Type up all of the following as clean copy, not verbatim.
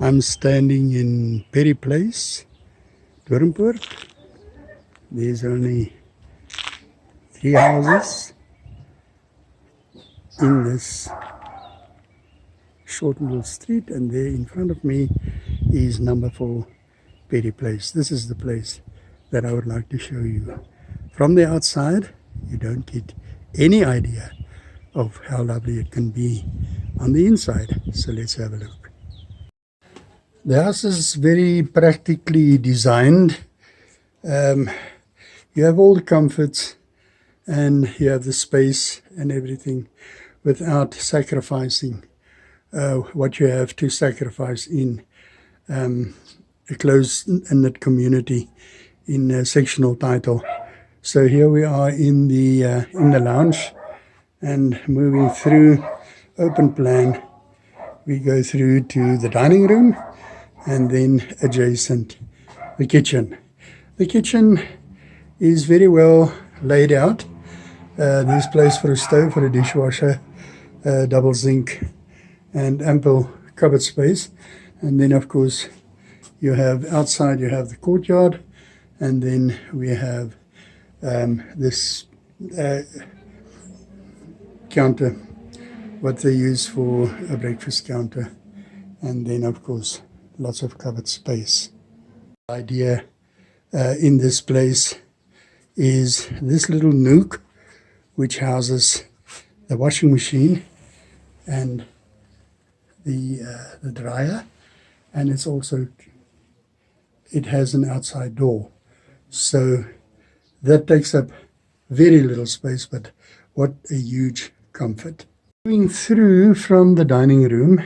I'm standing in Perry Place, Doornpoort. There's only 3 houses in this short little street, and there in front of me is number 4 Perry Place. This is the place that I would like to show you. From the outside, you don't get any idea of how lovely it can be on the inside. So let's have a look. The house is very practically designed. You have all the comforts and you have the space and everything without sacrificing what you have to sacrifice in a close-knit community in a sectional title. So here we are in the lounge, and moving through open plan, we go through to the dining room and then adjacent the kitchen. The kitchen is very well laid out. There's place for a stove, for a dishwasher, double sink, and ample cupboard space. And then of course you have outside, you have the courtyard, and then we have this counter, what they use for a breakfast counter, and then of course lots of cupboard space. The idea in this place is this little nook which houses the washing machine and the dryer, and it has an outside door, so that takes up very little space, but what a huge comfort. Going through from the dining room,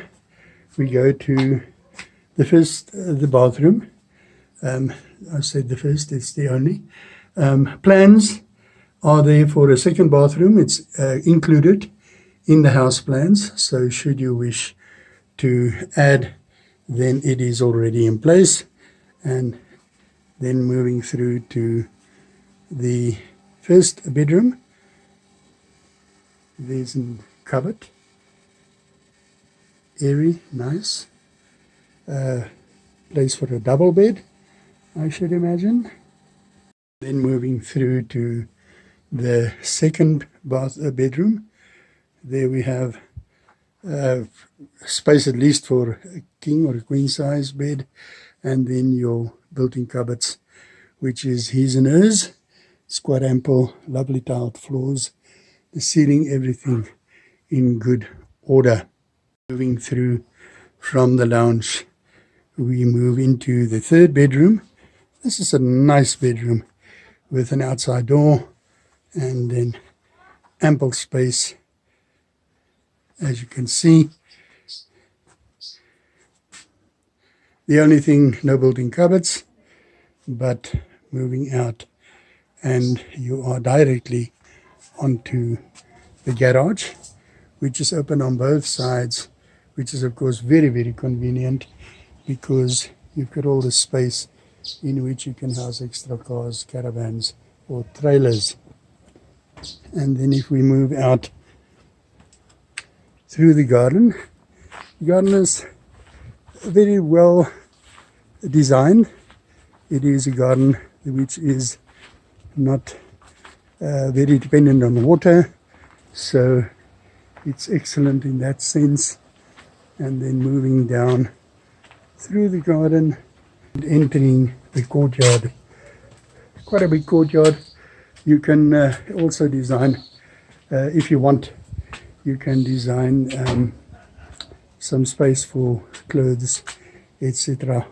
we go to the bathroom. I said the first, it's the only. Plans are there for a second bathroom. It's included in the house plans, so should you wish to add, then it is already in place. And then moving through to the first bedroom, there's a cupboard, airy, nice, place for a double bed, I should imagine. Then moving through to the second bedroom, there we have space at least for a king or a queen size bed, and then your built-in cupboards, which is his and hers. It's quite ample, lovely tiled floors, the ceiling, everything in good order. Moving through from the lounge, we move into the third bedroom. This is a nice bedroom with an outside door and then ample space, as you can see. The only thing, no built-in cupboards, but moving out and you are directly onto the garage, which is open on both sides, which is of course very, very convenient because you've got all the space in which you can house extra cars, caravans or trailers. And then if we move out through the garden is very well designed. It is a garden which is not very dependent on water, so it's excellent in that sense. And then moving down through the garden and entering the courtyard, quite a big courtyard. You can also design, if you want, you can design some space for clothes, etc.,